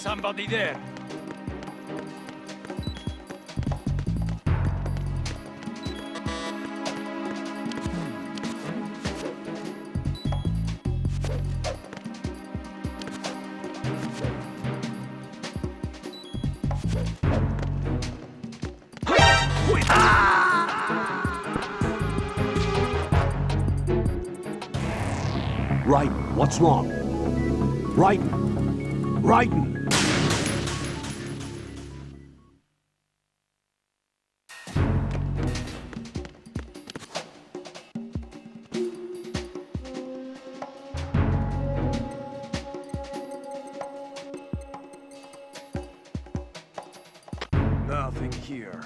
somebody there. Raiden, what's wrong? Raiden! Raiden! Nothing here.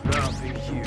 Nothing here.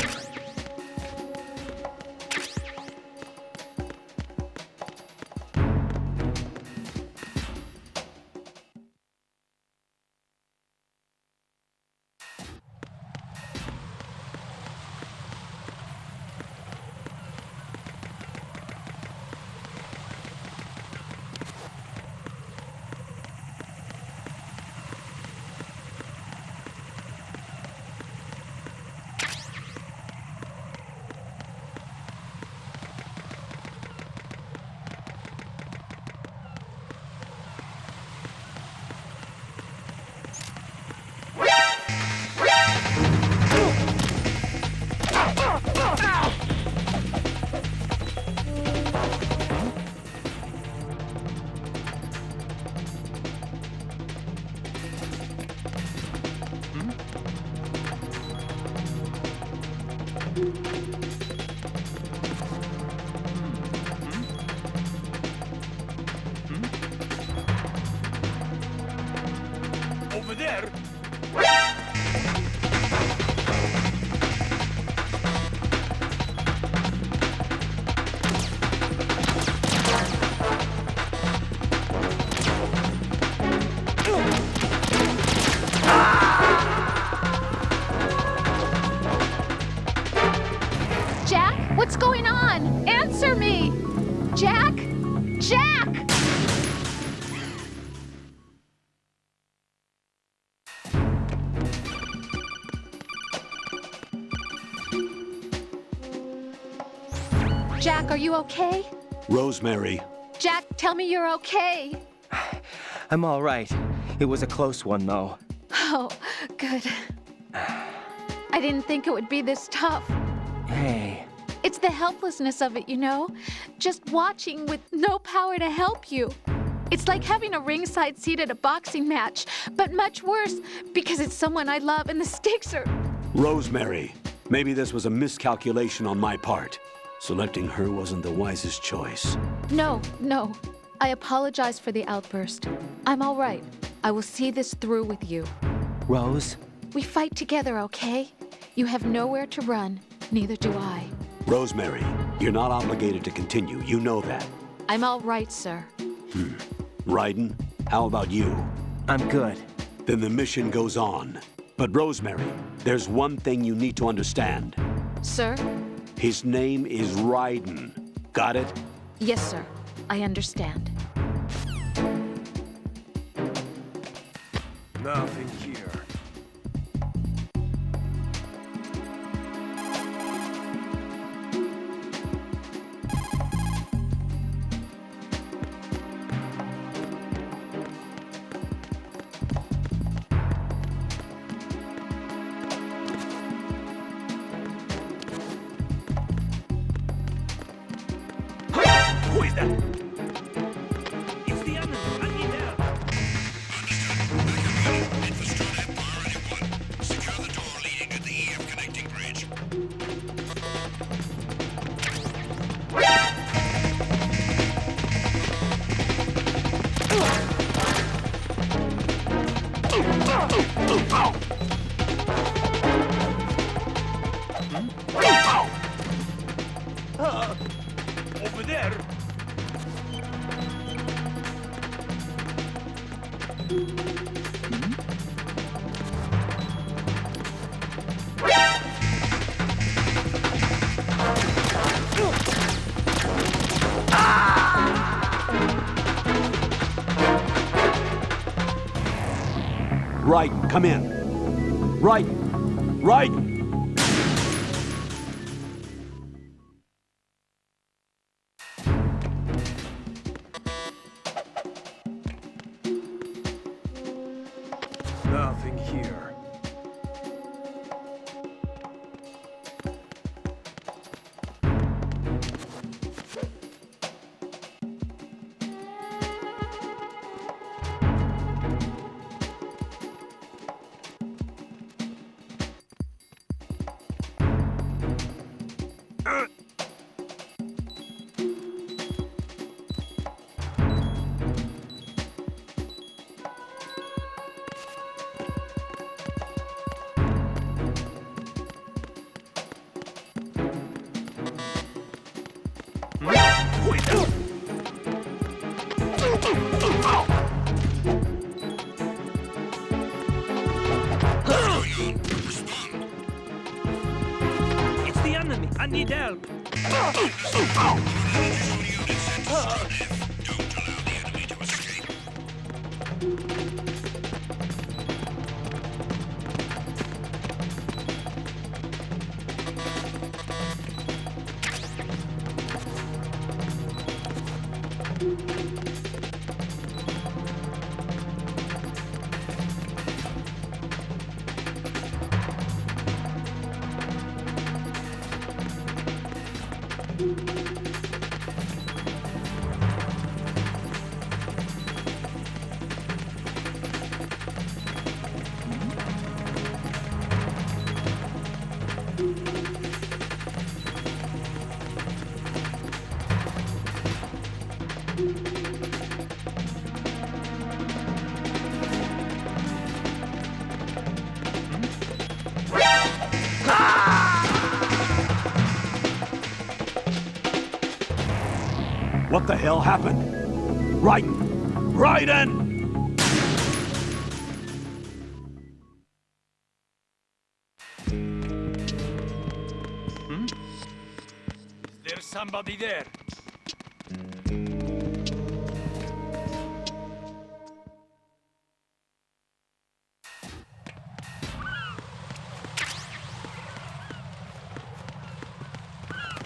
Over there? Jack, what's going on? Answer me! Jack! Jack! Jack, are you okay? Rosemary, Jack, tell me you're okay. I'm all right. It was a close one, though. Oh, good. I didn't think it would be this tough. Hey, It's the helplessness of it, you know? Just watching with no power to help you. It's like having a ringside seat at a boxing match, but much worse because it's someone I love and the stakes are... Rosemary, maybe this was a miscalculation on my part. Selecting her wasn't the wisest choice. No. I apologize for the outburst. I'm all right. I will see this through with you. Rose? We fight together, okay? You have nowhere to run. Neither do I. Rosemary, you're not obligated to continue. You know that. I'm all right, sir. Raiden, how about you? I'm good. Then the mission goes on. But Rosemary, There's one thing you need to understand. Sir? His name is Raiden. Got it? Yes, sir. I understand. Nothing here. Who is that? It's the enemy. I need help. Secure the door leading to the EM connecting bridge. Over there. Raiden, come in. Raiden! Raiden! Nothing here. Who is that? It's the enemy. I need help. Don't allow the enemy to escape. What the hell happened? Raiden! Raiden! There's somebody there.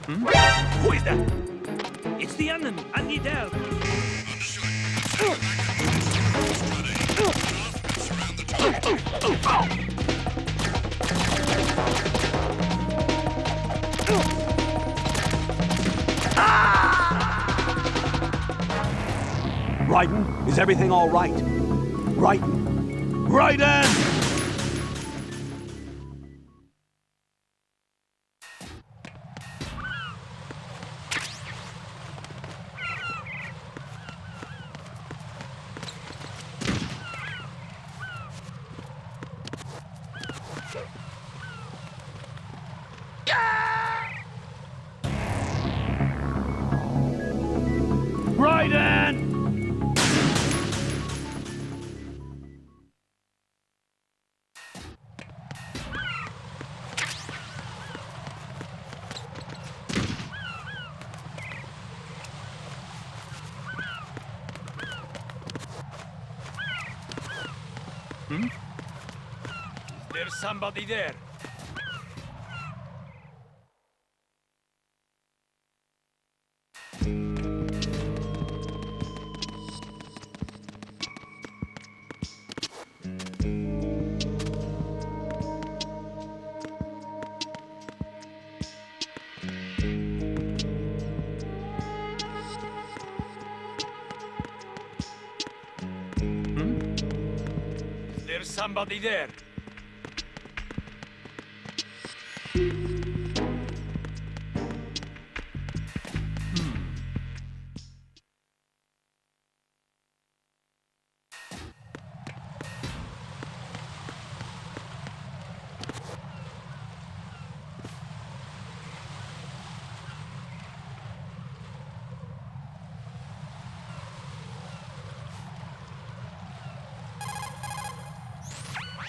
Who is that? It's the enemy. I need help. Raiden, is everything all right? Raiden! Raiden! Raiden! There's somebody there. There's somebody there.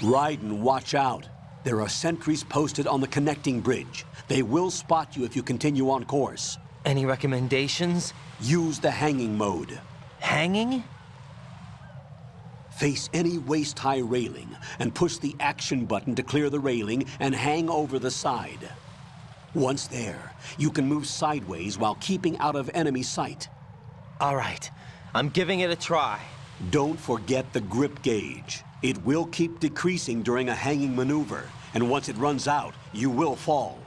Raiden, watch out. There are sentries posted on the connecting bridge. They will spot you if you continue on course. Any recommendations? Use the hanging mode. Hanging? Face any waist-high railing and push the action button to clear the railing and hang over the side. Once there, you can move sideways while keeping out of enemy sight. All right. I'm giving it a try. Don't forget the grip gauge. It will keep decreasing during a hanging maneuver, and once it runs out, you will fall.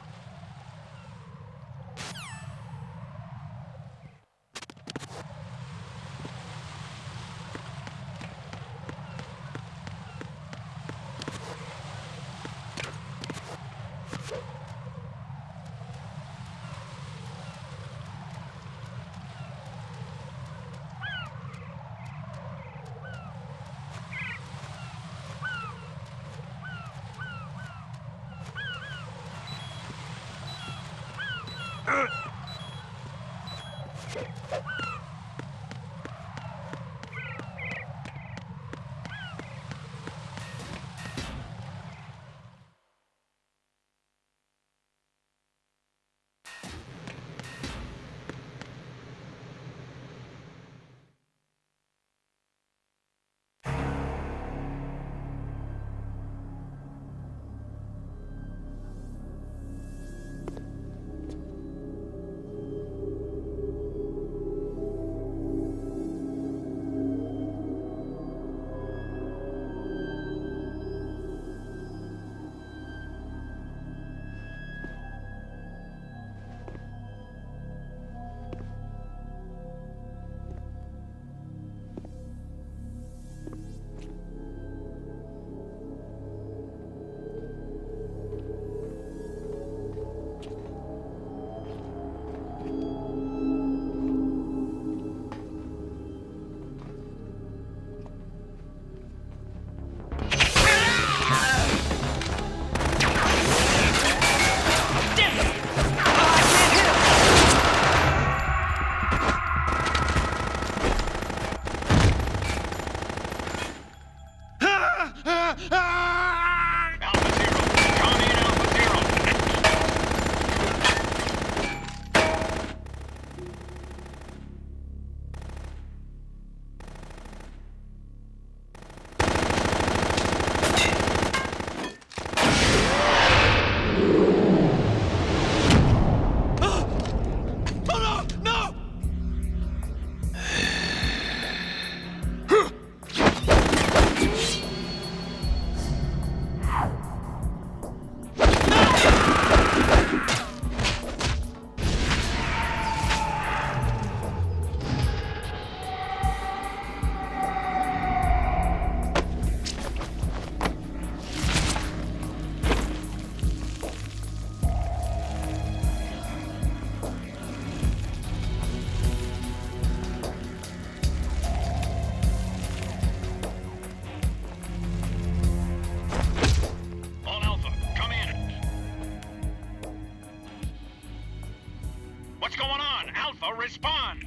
Respond!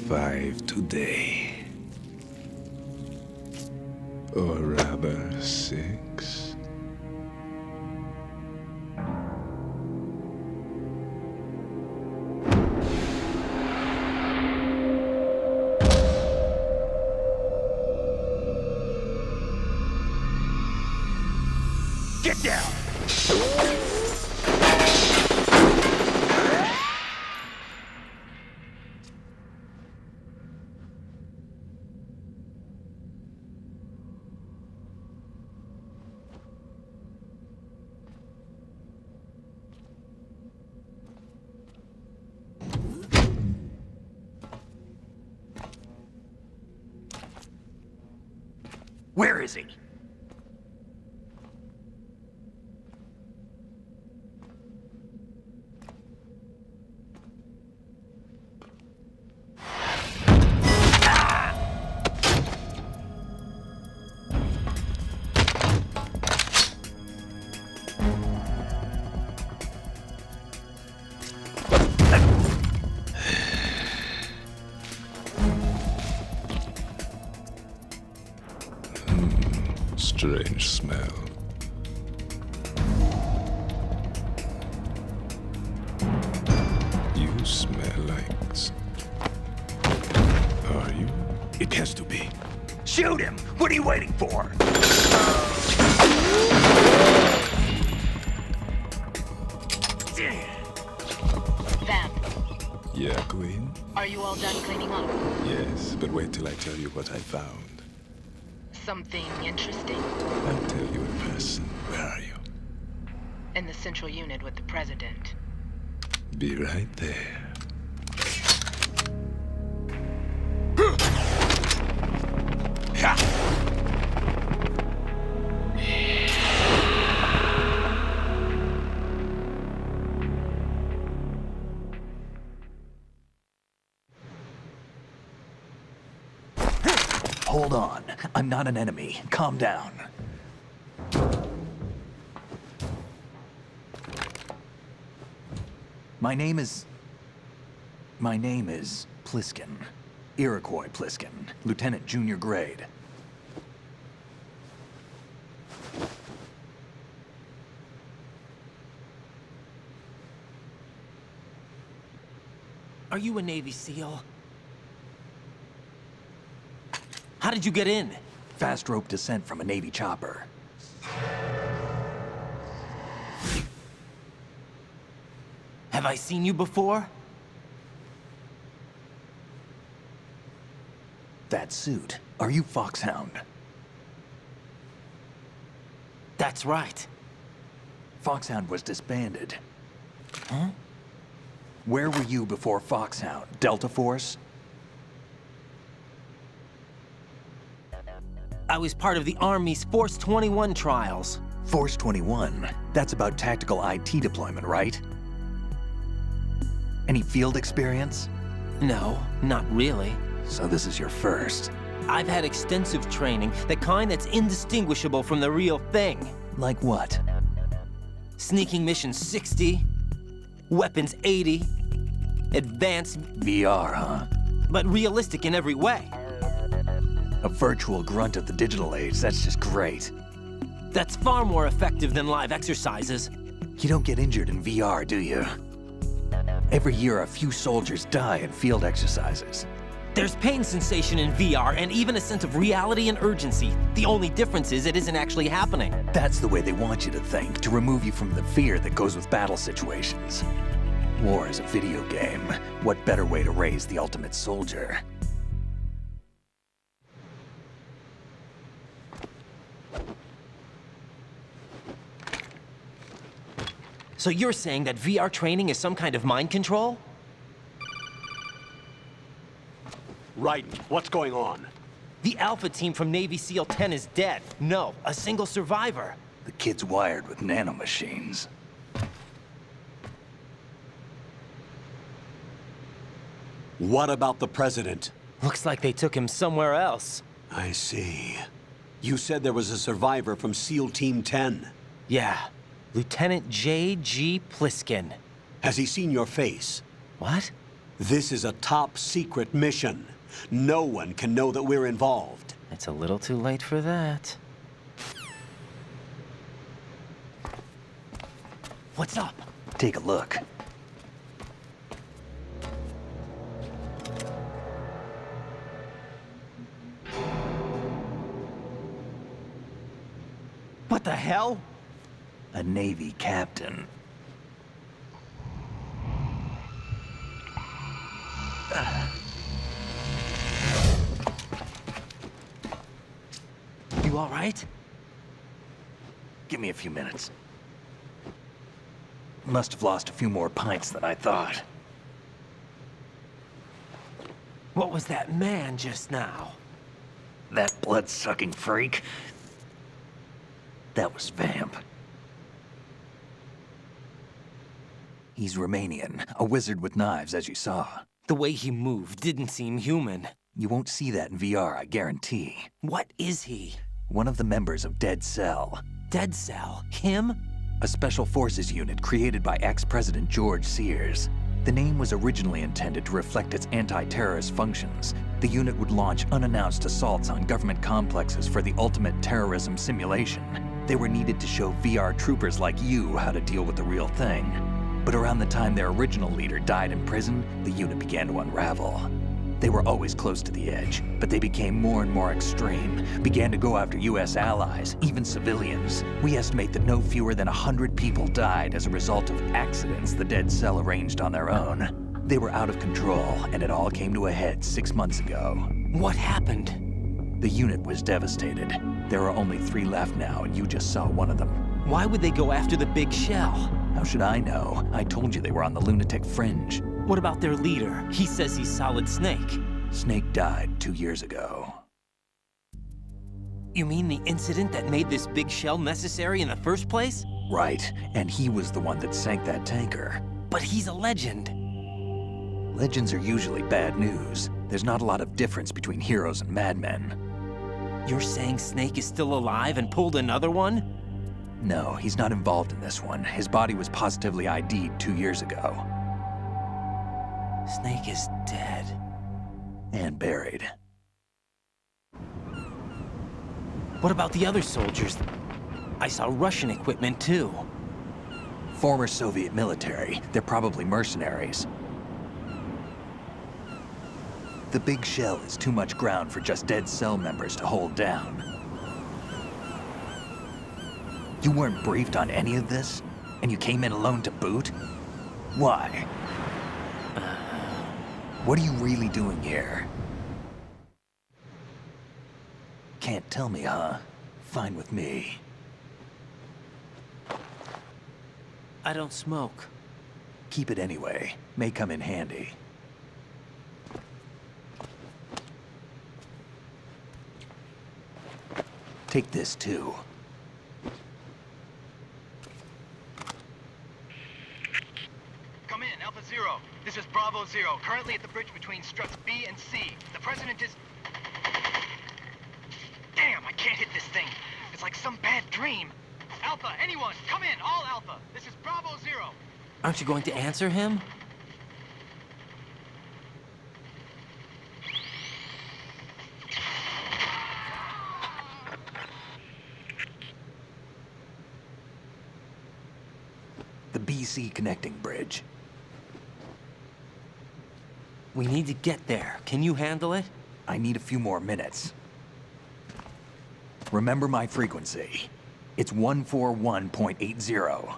5 today. Or rather, 6. Get down! Where is he? Strange smell. You smell like... Are you? It has to be. Shoot him! What are you waiting for? Vamp, Yeah, Queen? are you all done cleaning up? Yes, but wait till I tell you what I found. Something interesting? I'll tell you in person. Where are you? In the central unit with the president. Be right there. Hold on. I'm not an enemy. Calm down. My name is Pliskin. Iroquois Pliskin. Lieutenant junior grade. Are you a Navy SEAL? How did you get in? Fast rope descent from a Navy chopper. Have I seen you before? That suit. Are you Foxhound? That's right. Foxhound was disbanded. Huh? Where were you before Foxhound? Delta Force? I was part of the Army's Force 21 trials. Force 21? That's about tactical IT deployment, right? Any field experience? No, not really. So this is your first. I've had extensive training, the kind that's indistinguishable from the real thing. Like what? Sneaking mission 60, weapons 80, advanced, VR, huh? but realistic in every way. A virtual grunt of the digital age, that's just great. That's far more effective than live exercises. You don't get injured in VR, do you? Every year, a few soldiers die in field exercises. There's pain sensation in VR and even a sense of reality and urgency. The only difference is it isn't actually happening. That's the way they want you to think, to remove you from the fear that goes with battle situations. War is a video game. What better way to raise the ultimate soldier? So you're saying that VR training is some kind of mind control? Raiden, what's going on? The Alpha team from Navy SEAL 10 is dead. No, a single survivor. The kid's wired with nanomachines. What about the president? Looks like they took him somewhere else. I see. You said there was a survivor from SEAL Team 10. Yeah, Lieutenant J.G. Pliskin. Has he seen your face? What? This is a top secret mission. No one can know that we're involved. It's a little too late for that. What's up? Take a look. What the hell? A Navy captain. You all right? Give me a few minutes. Must have lost a few more pints than I thought. What was that man just now? That blood-sucking freak. That was Vamp. He's Romanian, a wizard with knives, as you saw. The way he moved didn't seem human. You won't see that in VR, I guarantee. What is he? One of the members of Dead Cell. Dead Cell? Him? A special forces unit created by ex-President George Sears. The name was originally intended to reflect its anti-terrorist functions. The unit would launch unannounced assaults on government complexes for the ultimate terrorism simulation. They were needed to show VR troopers like you how to deal with the real thing. But around the time their original leader died in prison, the unit began to unravel. They were always close to the edge, but they became more and more extreme, began to go after US allies, even civilians. We estimate that no fewer than 100 people died as a result of accidents the Dead Cell arranged on their own. They were out of control, and it all came to a head 6 months ago. What happened? The unit was devastated. There are only 3 left now, and you just saw one of them. Why would they go after the big shell? How should I know? I told you they were on the lunatic fringe. What about their leader? He says he's Solid Snake. Snake died 2 years ago. You mean the incident that made this big shell necessary in the first place? Right, and he was the one that sank that tanker. But he's a legend. Legends are usually bad news. There's not a lot of difference between heroes and madmen. You're saying Snake is still alive and pulled another one? No, he's not involved in this one. His body was positively ID'd 2 years ago. Snake is dead. And buried. What about the other soldiers? I saw Russian equipment too. Former Soviet military. They're probably mercenaries. The big shell is too much ground for just Dead Cell members to hold down. You weren't briefed on any of this? And you came in alone to boot? Why? What are you really doing here? Can't tell me, huh? Fine with me. I don't smoke. Keep it anyway. May come in handy. Take this too. Come in, Alpha Zero. This is Bravo Zero, currently at the bridge between struts B and C. The President is... Damn, I can't hit this thing. It's like some bad dream. Alpha, anyone, come in, all Alpha. This is Bravo Zero. Aren't you going to answer him? The BC connecting bridge. We need to get there. Can you handle it? I need a few more minutes. Remember my frequency. It's 141.80.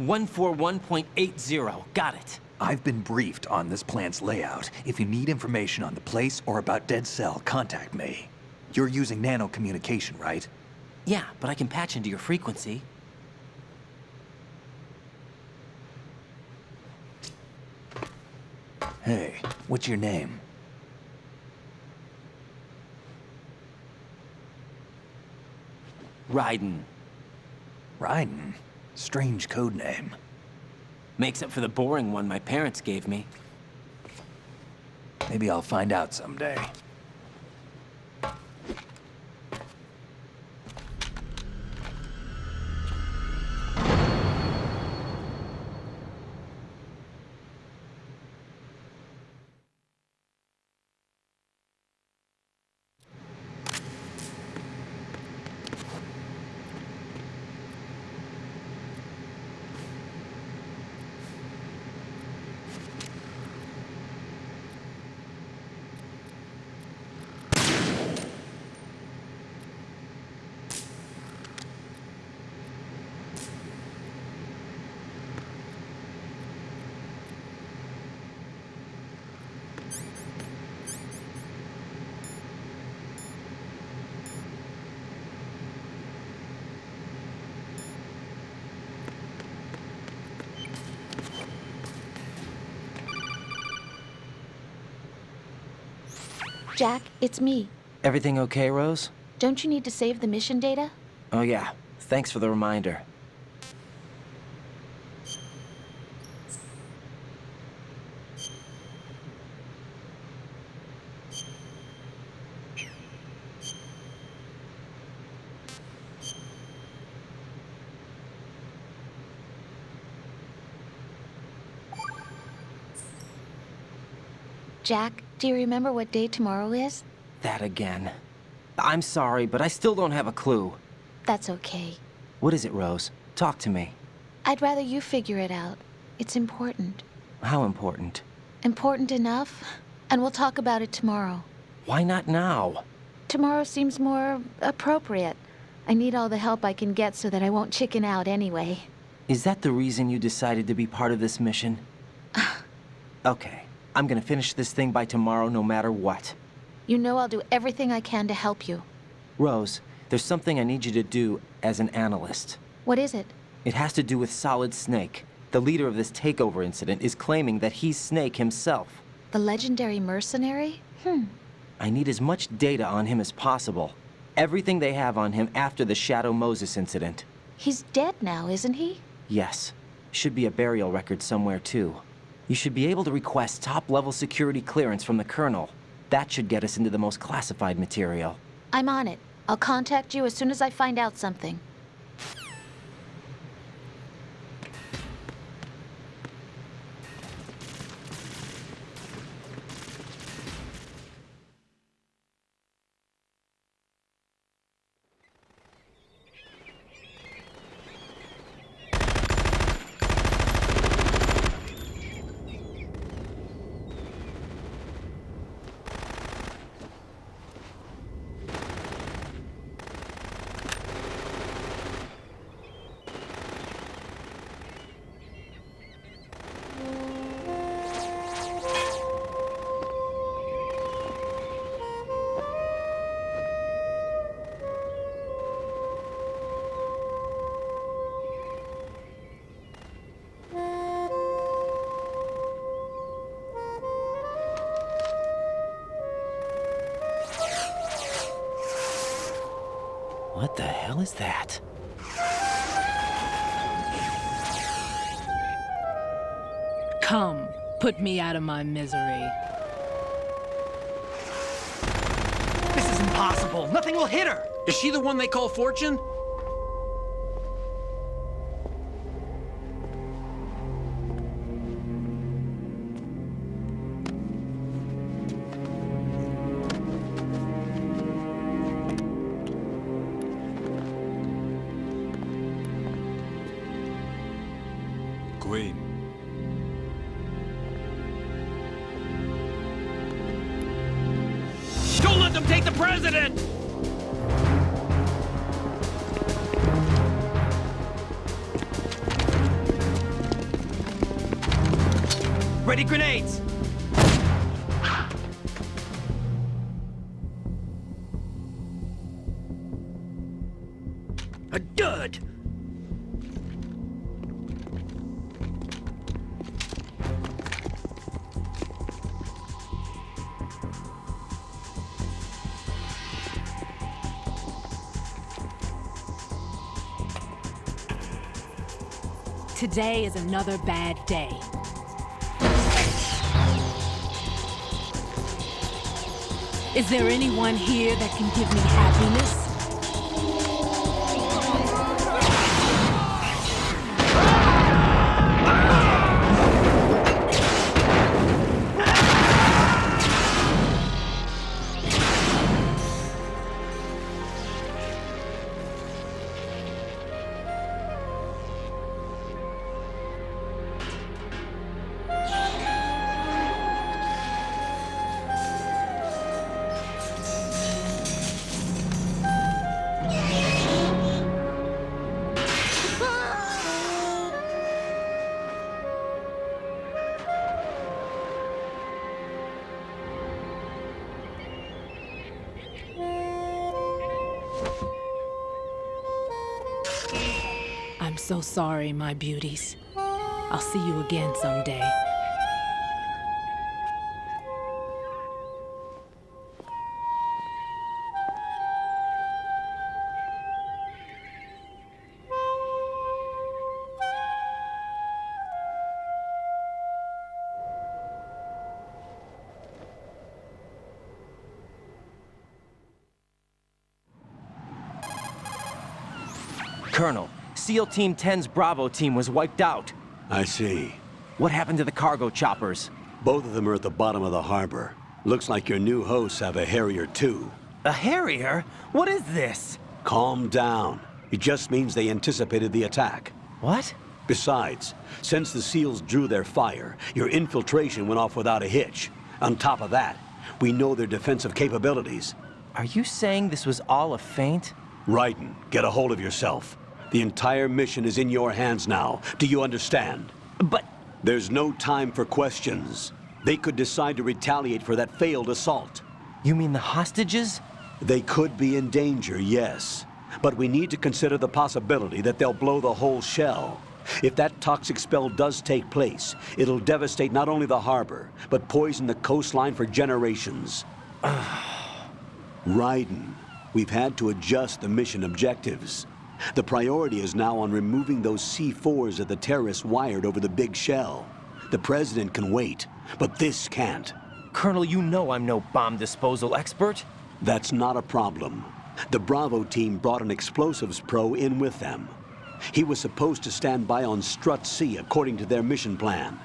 141.80. Got it. I've been briefed on this plant's layout. If you need information on the place or about Dead Cell, contact me. You're using nano communication, right? Yeah, but I can patch into your frequency. Hey, what's your name? Raiden. Raiden? Strange code name. Makes up for the boring one my parents gave me. Maybe I'll find out someday. Jack, it's me. Everything okay, Rose? Don't you need to save the mission data? Oh, yeah. Thanks for the reminder. Jack, do you remember what day tomorrow is? That again. I'm sorry, but I still don't have a clue. That's okay. What is it, Rose? Talk to me. I'd rather you figure it out. It's important. How important? Important enough? And we'll talk about it tomorrow. Why not now? Tomorrow seems more appropriate. I need all the help I can get so that I won't chicken out anyway. Is that the reason you decided to be part of this mission? Okay. I'm gonna finish this thing by tomorrow no matter what. You know I'll do everything I can to help you. Rose, there's something I need you to do as an analyst. What is it? It has to do with Solid Snake. The leader of this takeover incident is claiming that he's Snake himself. The legendary mercenary? I need as much data on him as possible. Everything they have on him after the Shadow Moses incident. He's dead now, isn't he? Yes. Should be a burial record somewhere, too. You should be able to request top-level security clearance from the Colonel. That should get us into the most classified material. I'm on it. I'll contact you as soon as I find out something. What the hell is that? Come, put me out of my misery. This is impossible. Nothing will hit her. Is she the one they call Fortune? Queen. Don't let them take the president! Ready grenades! A dud! Today is another bad day. Is there anyone here that can give me happiness? I'm so sorry, my beauties. I'll see you again someday. Colonel, SEAL Team 10's Bravo team was wiped out. I see. What happened to the cargo choppers? Both of them are at the bottom of the harbor. Looks like your new hosts have a Harrier too. A Harrier? What is this? Calm down. It just means they anticipated the attack. What? Besides, since the SEALs drew their fire, your infiltration went off without a hitch. On top of that, we know their defensive capabilities. Are you saying this was all a feint? Raiden, get a hold of yourself. The entire mission is in your hands now. Do you understand? But... There's no time for questions. They could decide to retaliate for that failed assault. You mean the hostages? They could be in danger, yes. But we need to consider the possibility that they'll blow the whole shell. If that toxic spell does take place, it'll devastate not only the harbor, but poison the coastline for generations. Raiden, we've had to adjust the mission objectives. The priority is now on removing those C4s that the terrorists wired over the big shell. The President can wait, but this can't. Colonel, you know I'm no bomb disposal expert. That's not a problem. The Bravo team brought an explosives pro in with them. He was supposed to stand by on Strut C according to their mission plan.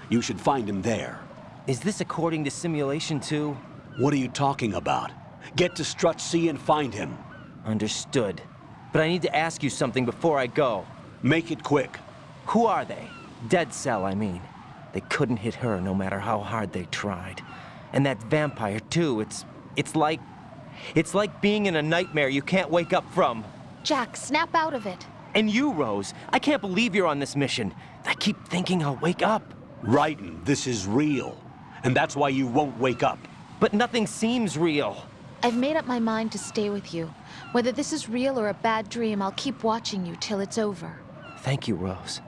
You should find him there. Is this according to Simulation 2? What are you talking about? Get to Strut C and find him. Understood. But I need to ask you something before I go. Make it quick. Who are they? Dead Cell, I mean. They couldn't hit her no matter how hard they tried. And that vampire, too, it's like being in a nightmare you can't wake up from. Jack, snap out of it. And you, Rose, I can't believe you're on this mission. I keep thinking I'll wake up. Raiden, this is real. And that's why you won't wake up. But nothing seems real. I've made up my mind to stay with you. Whether this is real or a bad dream, I'll keep watching you till it's over. Thank you, Rose.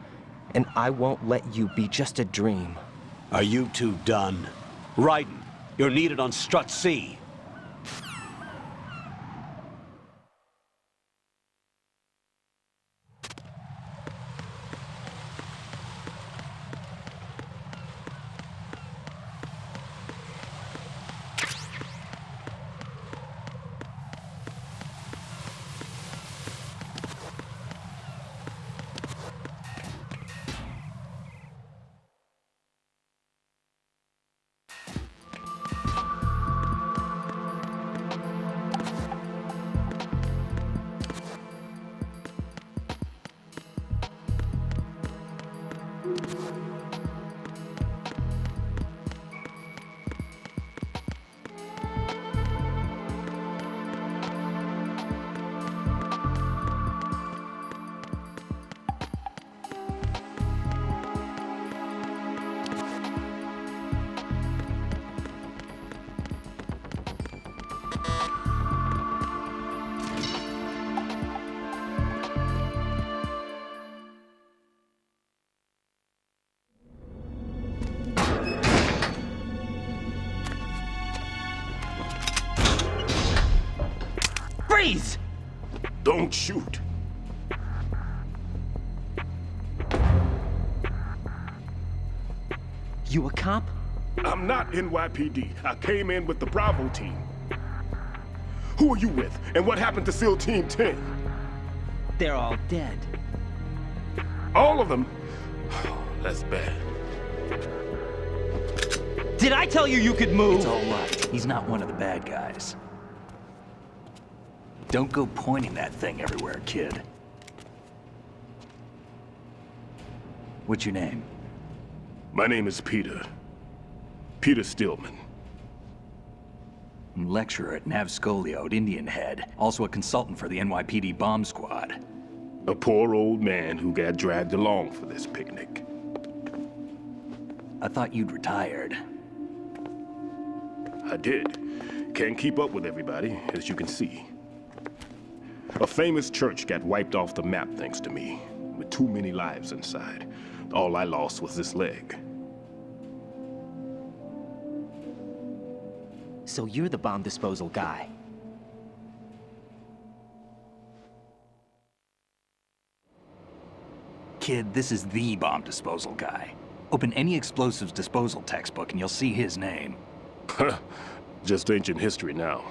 And I won't let you be just a dream. Are you two done? Raiden, you're needed on Strut C. Freeze! Don't shoot. You a cop? I'm not NYPD. I came in with the Bravo team. Who are you with? And what happened to SEAL Team 10? They're all dead. All of them? That's bad. Did I tell you you could move? It's all right. He's not one of the bad guys. Don't go pointing that thing everywhere, kid. What's your name? My name is Peter. Peter Stillman. Lecturer at Navscolio at Indian Head. Also a consultant for the NYPD bomb squad. A poor old man who got dragged along for this picnic. I thought you'd retired. I did. Can't keep up with everybody, as you can see. A famous church got wiped off the map thanks to me, with too many lives inside. All I lost was this leg. So you're the bomb disposal guy. Kid, this is the bomb disposal guy. Open any explosives disposal textbook and you'll see his name. Just ancient history now.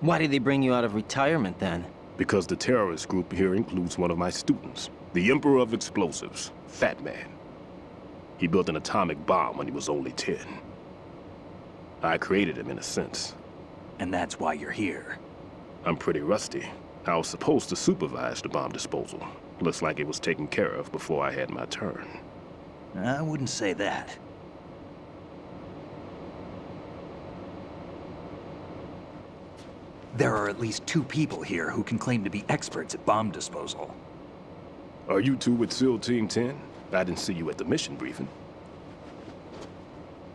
Why did they bring you out of retirement then? Because the terrorist group here includes one of my students, the Emperor of Explosives, Fat Man. He built an atomic bomb when he was only 10. I created him in a sense. And that's why you're here. I'm pretty rusty. I was supposed to supervise the bomb disposal. Looks like it was taken care of before I had my turn. I wouldn't say that. There are at least 2 people here who can claim to be experts at bomb disposal. Are you two with SEAL Team 10? I didn't see you at the mission briefing.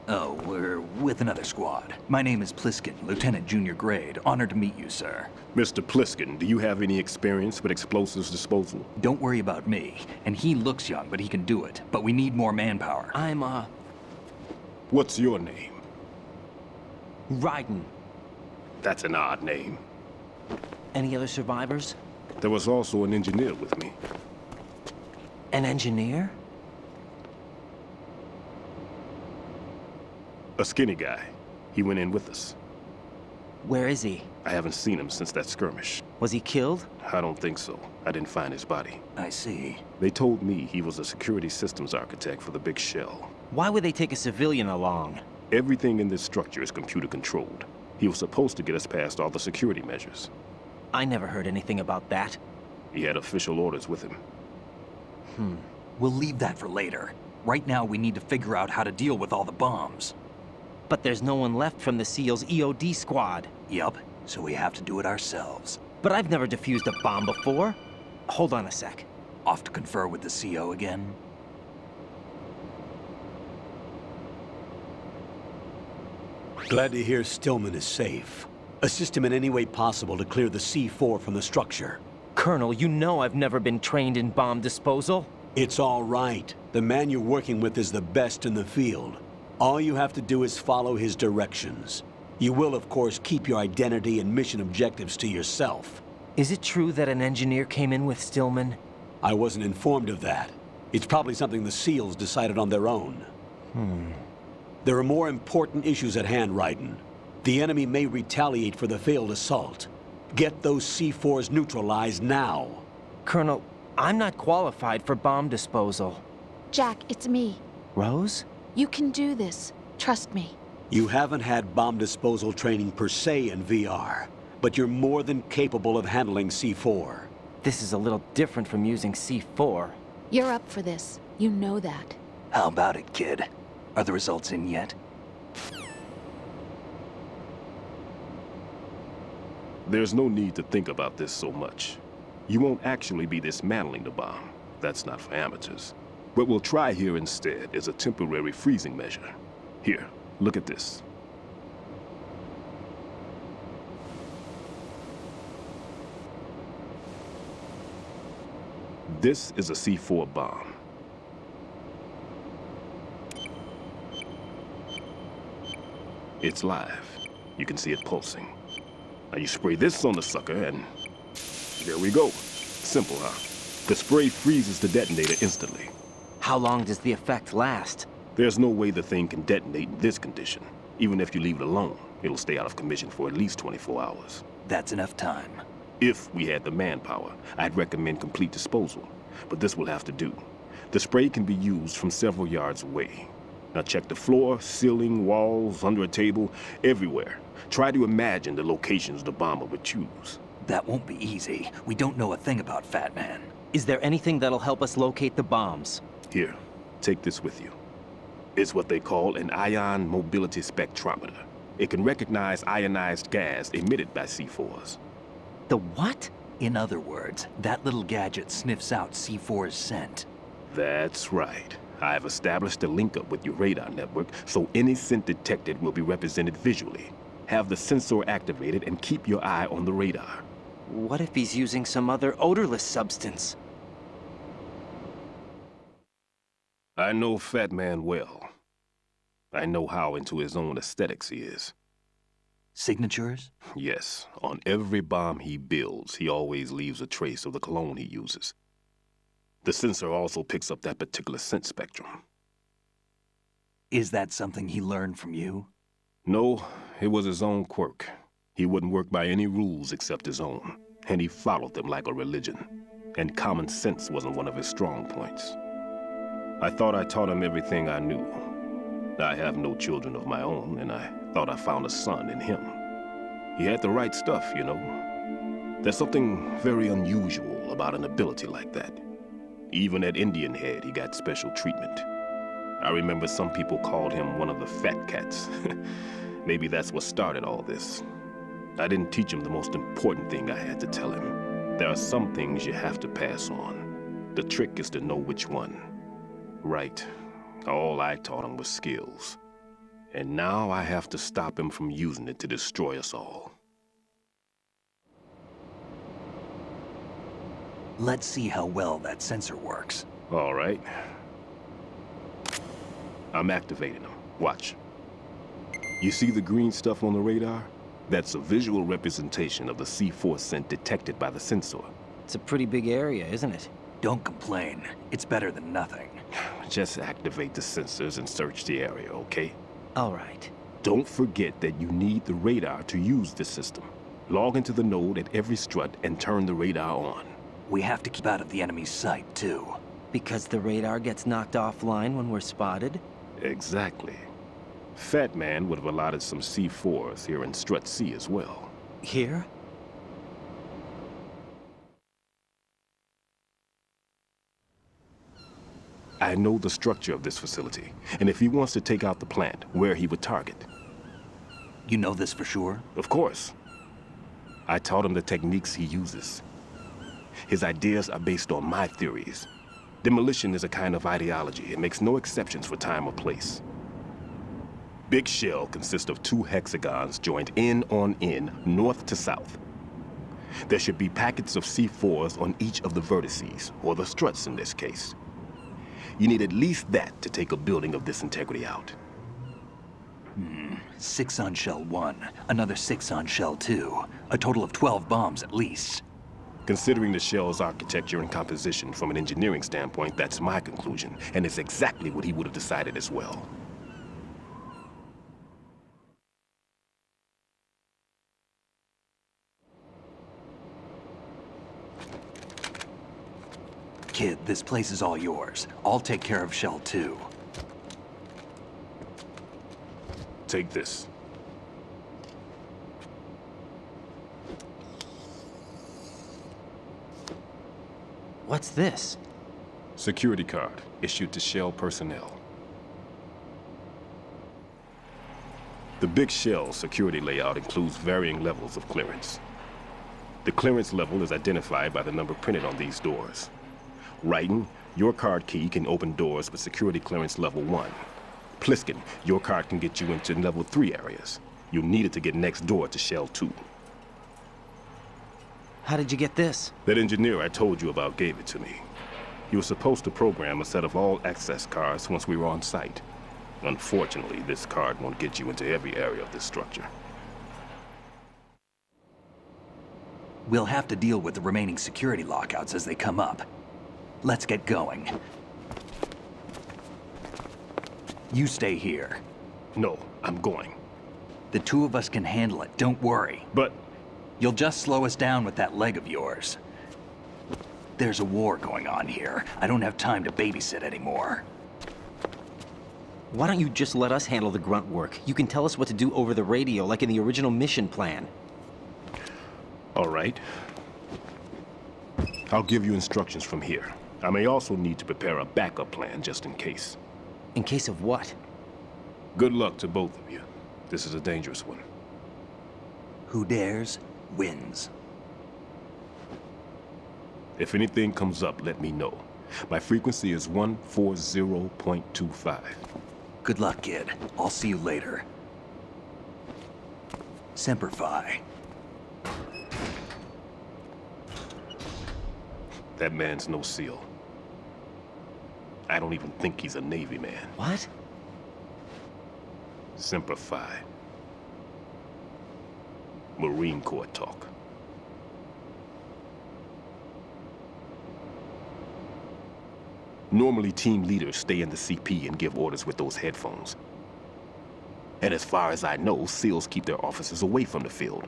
Oh, we're with another squad. My name is Pliskin, Lieutenant Junior Grade. Honored to meet you, sir. Mr. Pliskin, do you have any experience with explosives disposal? Don't worry about me. And he looks young, but he can do it. But we need more manpower. I'm, What's your name? Raiden. That's an odd name. Any other survivors? There was also an engineer with me. An engineer? A skinny guy. He went in with us. Where is he? I haven't seen him since that skirmish. Was he killed? I don't think so. I didn't find his body. I see. They told me he was a security systems architect for the big shell. Why would they take a civilian along? Everything in this structure is computer controlled. He was supposed to get us past all the security measures. I never heard anything about that. He had official orders with him. We'll leave that for later. Right now, we need to figure out how to deal with all the bombs. But there's no one left from the SEAL's EOD squad. Yup, so we have to do it ourselves. But I've never defused a bomb before. Hold on a sec. Off to confer with the CO again? Glad to hear Stillman is safe. Assist him in any way possible to clear the C4 from the structure. Colonel, you know I've never been trained in bomb disposal. It's all right. The man you're working with is the best in the field. All you have to do is follow his directions. You will, of course, keep your identity and mission objectives to yourself. Is it true that an engineer came in with Stillman? I wasn't informed of that. It's probably something the SEALs decided on their own. There are more important issues at hand, Raiden. The enemy may retaliate for the failed assault. Get those C4s neutralized now. Colonel, I'm not qualified for bomb disposal. Jack, it's me. Rose? You can do this. Trust me. You haven't had bomb disposal training per se in VR, but you're more than capable of handling C4. This is a little different from using C4. You're up for this. You know that. How about it, kid? Are the results in yet? There's no need to think about this so much. You won't actually be dismantling the bomb. That's not for amateurs. What we'll try here instead is a temporary freezing measure. Here, look at this. This is a C4 bomb. It's live. You can see it pulsing. Now you spray this on the sucker and there we go. Simple, huh? The spray freezes the detonator instantly. How long does the effect last? There's no way the thing can detonate in this condition. Even if you leave it alone, it'll stay out of commission for at least 24 hours. That's enough time. If we had the manpower, I'd recommend complete disposal. But this will have to do. The spray can be used from several yards away. Now check the floor, ceiling, walls, under a table, everywhere. Try to imagine the locations the bomber would choose. That won't be easy. We don't know a thing about Fat Man. Is there anything that'll help us locate the bombs? Here, take this with you. It's what they call an ion mobility spectrometer. It can recognize ionized gas emitted by C4s. The what? In other words, that little gadget sniffs out C4's scent. That's right. I've established a link up with your radar network, so any scent detected will be represented visually. Have the sensor activated and keep your eye on the radar. What if he's using some other odorless substance? I know Fat Man well. I know how into his own aesthetics he is. Signatures? Yes, on every bomb he builds, he always leaves a trace of the cologne he uses. The sensor also picks up that particular scent spectrum. Is that something he learned from you? No, it was his own quirk. He wouldn't work by any rules except his own. and he followed them like a religion. And common sense wasn't one of his strong points. I thought I taught him everything I knew. I have no children of my own, and I thought I found a son in him. He had the right stuff, you know. There's something very unusual about an ability like that. Even at Indian Head, he got special treatment. I remember some people called him one of the fat cats. Maybe that's what started all this. I didn't teach him the most important thing I had to tell him. There are some things you have to pass on. The trick is to know which one. Right. All I taught him was skills. And now I have to stop him from using it to destroy us all. Let's see how well that sensor works. All right. I'm activating them. Watch. You see the green stuff on the radar? That's a visual representation of the C4 scent detected by the sensor. It's a pretty big area, isn't it? Don't complain. It's better than nothing. Just activate the sensors and search the area, okay? All right. Don't forget that you need the radar to use this system. Log into the node at every strut and turn the radar on. We have to keep out of the enemy's sight, too. Because the radar gets knocked offline when we're spotted? Exactly. Fat Man would have allotted some C4s here in Strut C as well. Here? I know the structure of this facility, and if he wants to take out the plant, where he would target. You know this for sure? Of course. I taught him the techniques he uses. His ideas are based on my theories. Demolition is a kind of ideology. It makes no exceptions for time or place. Big shell consists of 2 hexagons joined end on end, north to south. There should be packets of C4s on each of the vertices, or the struts in this case. You need at least that to take a building of this integrity out. 6 on shell 1, another 6 on shell 2. A total of 12 bombs at least. Considering the shell's architecture and composition from an engineering standpoint, that's my conclusion, and it's exactly what he would have decided as well. Kid, this place is all yours. I'll take care of shell 2. Take this. What's this? Security card issued to Shell personnel. The Big Shell security layout includes varying levels of clearance. The clearance level is identified by the number printed on these doors. Writing, your card key can open doors with security clearance level 1. Pliskin, your card can get you into level 3 areas. You'll need it to get next door to Shell 2. How did you get this? That engineer I told you about gave it to me. He was supposed to program a set of all access cards once we were on site. Unfortunately, this card won't get you into every area of this structure. We'll have to deal with the remaining security lockouts as they come up. Let's get going. You stay here. No, I'm going. The 2 of us can handle it, don't worry. But You'll just slow us down with that leg of yours. There's a war going on here. I don't have time to babysit anymore. Why don't you just let us handle the grunt work? You can tell us what to do over the radio, like in the original mission plan. all right. I'll give you instructions from here. I may also need to prepare a backup plan just in case. In case of what? Good luck to both of you. This is a dangerous one. Who dares, wins. If anything comes up, let me know. My frequency is 140.25. Good luck, kid. I'll see you later. Semper Fi. That man's no SEAL. I don't even think he's a Navy man. What? Semper Fi. Marine Corps talk. Normally, team leaders stay in the CP and give orders with those headphones. And as far as I know, SEALs keep their officers away from the field.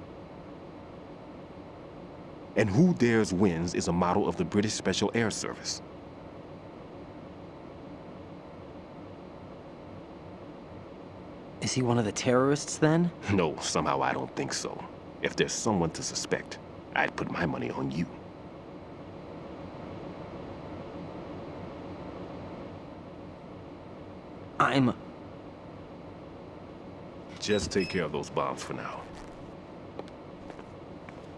And who dares wins is a model of the British Special Air Service. Is he one of the terrorists then? No, somehow I don't think so. If there's someone to suspect, I'd put my money on you. Just take care of those bombs for now.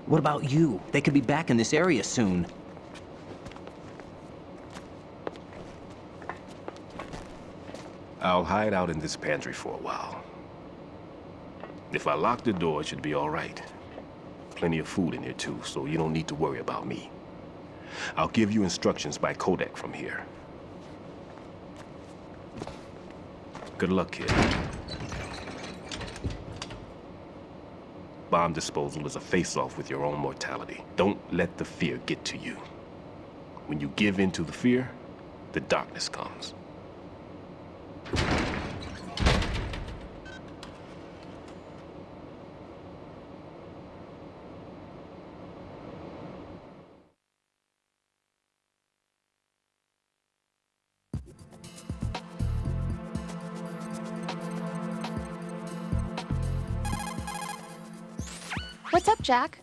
What about you? They could be back in this area soon. I'll hide out in this pantry for a while. If I lock the door, it should be all right. Plenty of food in here too, so you don't need to worry about me. I'll give you instructions by Kodak from here. Good luck, kid. Bomb disposal is a face-off with your own mortality. Don't let the fear get to you. When you give in to the fear, the darkness comes. What's up, Jack?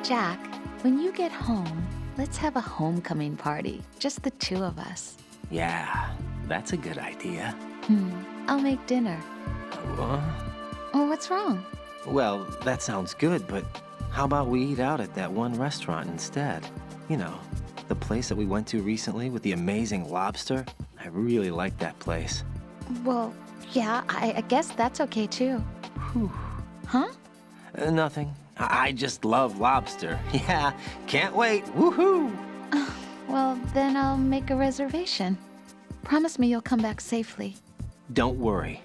Jack, when you get home, let's have a homecoming party. Just the two of us. Yeah, that's a good idea. I'll make dinner. What? Oh, what's wrong? Well, that sounds good, but how about we eat out at that one restaurant instead? You know, the place that we went to recently with the amazing lobster. I really like that place. Well, yeah, I guess that's okay too. Whew. Huh? Nothing. I just love lobster. Yeah, can't wait. Woohoo! Well, then I'll make a reservation. Promise me you'll come back safely. Don't worry.